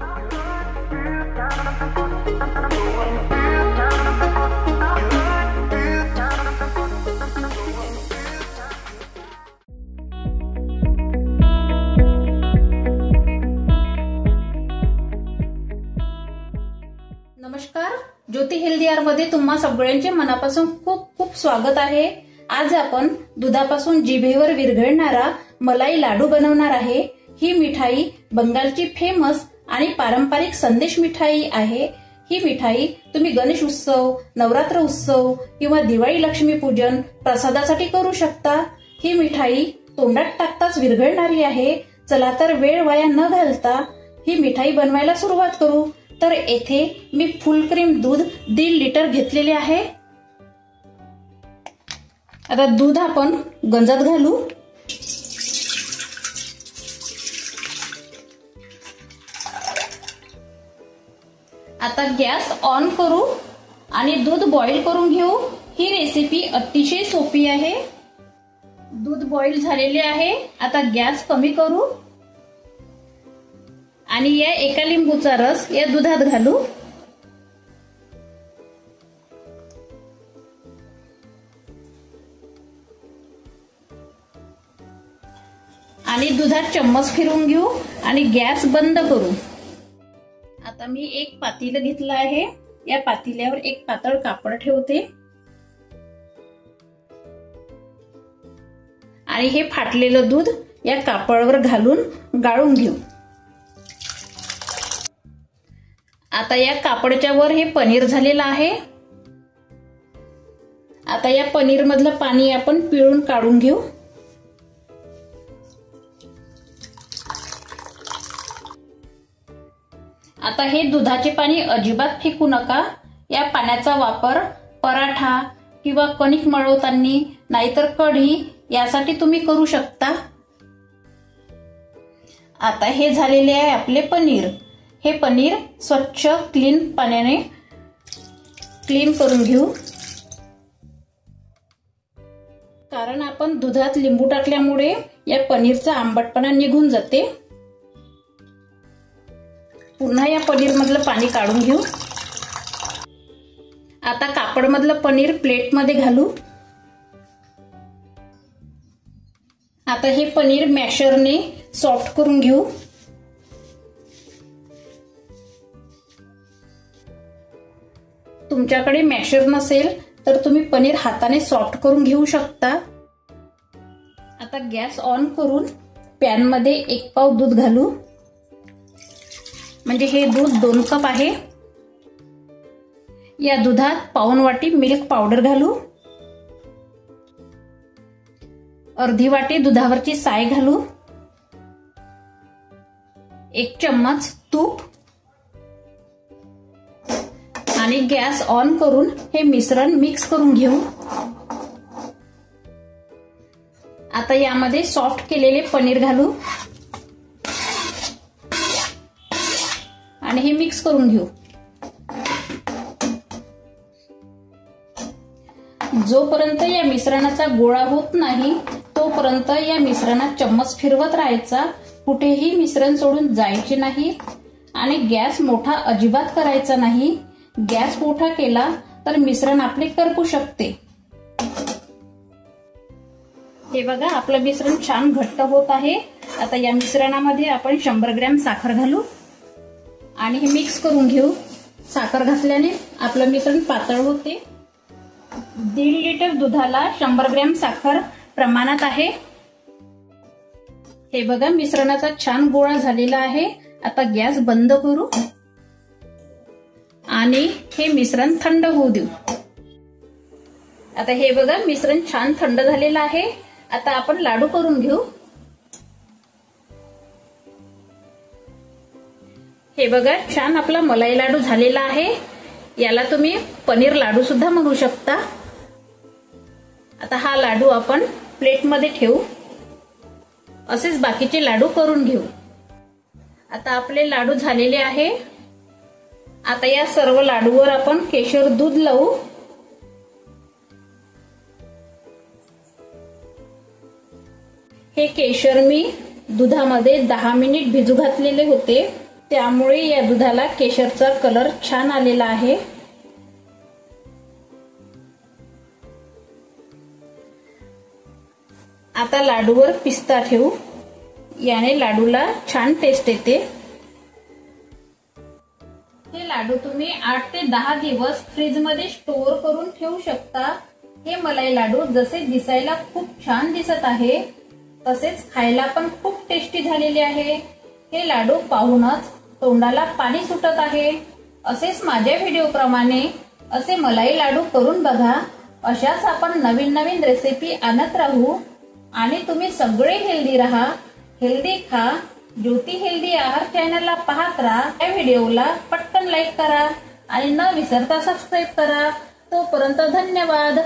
नमस्कार, ज्योती healthy R मध्ये तुम्हा सगळ्यांचे मनापासून खूप खूप स्वागत आहे। आज आपण दुधापासून जिभेवर विरघळणारा मलाई लाडू बनवणार आहे। ही मिठाई बंगालची फेमस आणि पारंपरिक संदेश मिठाई आहे। ही मिठाई तुम्ही गणेश उत्सव, नवरात्र उत्सव किंवा दिवाळी लक्ष्मीपूजन प्रसादासाठी करू शकता। ही मिठाई तोंडात टाकताच विरघळणारी आहे। चला तर वेळ वाया न घालता ही मिठाई बनवायला सुरुवात करू। तर येथे मी फुल क्रीम दूध 1.5 लिटर घेतलेले आहे। आता दूध आपण गंजात घालू। आता गॅस ऑन करू आणि दूध बॉईल करून घेऊ। ही रेसिपी अतिशय सोपी आहे। दूध बॉईल झालेले आहे। आता गॅस कमी करू आणि या एका लिंबूचा रस या दुधात घालू। आणि दुधात चम्मच फिरवून घेऊ आणि गॅस बंद करू। आता मी एक पातेलं घेतलं आहे। या पातेल्यावर एक पातळ कापड ठेवते आणि हे फाटलेलं दूध या कापडावर घालून गाळून घेऊ। आता या कापडाच्या वर हे पनीर झालेलं आहे। आता या पनीर मधलं पाणी आपण पिळून काढून घेऊ। आता हे दुधाचे पाणी अजिबात फेकू नका। या पाण्याचा वापर पराठा किंवा कणिक मळवताना नाहीतर कढी यासाठी तुम्ही करू शकता। आता हे झालेले आहे आपले पनीर। हे पनीर स्वच्छ क्लीन पाण्याने क्लीन करून घेऊ। कारण आपण दुधात लिंबू टाकल्यामुळे या पनीरचा आंबटपणा निघून जाते। पुन्हा या पनीर मधलं पाणी काढून घेऊ। आता कापड मधलं पनीर प्लेट मध्ये घालू। आता हे पनीर मॅशरने सॉफ्ट करून घेऊ। तुमच्याकडे मॅशर नसेल तर तुम्ही पनीर हाताने सॉफ्ट करून घेऊ शकता। आता गॅस ऑन करून पॅन मध्ये 1 पाव दूध घालू। म्हणजे हे दूध 2 कप आहे। या दुधात पाऊण वाटी मिल्क पावडर घालू। अर्धी वाटी दुधावरची साय घालू। 1 चम्मच तूप आणि गॅस ऑन करून हे मिश्रण मिक्स करून घेऊ। आता यामध्ये सॉफ्ट केलेले पनीर घालू आणि हे मिक्स करून घेऊ। जोपर्यंत या मिश्रणाचा गोळा होत नाही तोपर्यंत या मिश्रणात चम्मच फिरवत राहायचा। कुठेही मिश्रण सोडून जायचे नाही आणि गॅस मोठा अजिबात करायचा नाही। गॅस मोठा केला तर मिश्रण आपले करपू शकते। हे बघा आपलं मिश्रण छान घट्ट होत आहे। आता या मिश्रणामध्ये आपण 100 ग्रॅम साखर घालू आणि हे मिक्स करून घेऊ। साखर घातल्याने आपलं मिश्रण पातळ होते। 1.5 लिटर दुधाला 100 ग्रॅम साखर प्रमाणात आहे। हे बघा मिश्रणाचा छान गोळा झालेला आहे। आता गॅस बंद करू आणि हे मिश्रण थंड होऊ देऊ। आता हे बघा मिश्रण छान थंड झालेलं आहे। आता आपण लाडू करून घेऊ। हे बघा छान आपला मलाई लाडू झालेला आहे। याला तुम्ही पनीर लाडू सुद्धा म्हणू शकता। आता हा लाडू आपण प्लेट मध्ये ठेवू। असेच बाकीचे लाडू करून घेऊ। आता आपले लाडू झालेले आहे। आता या सर्व लाडूवर आपण केशर दूध लावू। हे केशर मी दुधामध्ये 10 मिनिट भिजू घातलेले होते। त्यामुळे या दुधाला केशरचा कलर छान आलेला आहे। आता लाडूवर पिस्ता ठेवू, याने लाडूला छान टेस्ट येते। हे लाडू तुम्ही 8 ते 10 दिवस फ्रीज मध्ये स्टोअर करून ठेवू शकता। हे मलाई लाडू जसे दिसायला खूप छान दिसत आहे तसेच खायला पण खूप टेस्टी झालेले आहे। हे लाडू पाहूनच तोंडाला पाणी सुटत आहे। असेच माझ्या व्हिडिओ प्रमाणे असे मलाई लाडू करून बघा। अशाच आपण नवीन नवीन रेसिपी आणत राहू आणि तुम्ही सगळे हेल्दी राहा, हेल्दी खा। ज्योती हेल्दी आहार चॅनलला पाहत राहा। या व्हिडिओला पटकन लाईक करा आणि न विसरता सबस्क्राईब करा। तोपर्यंत धन्यवाद।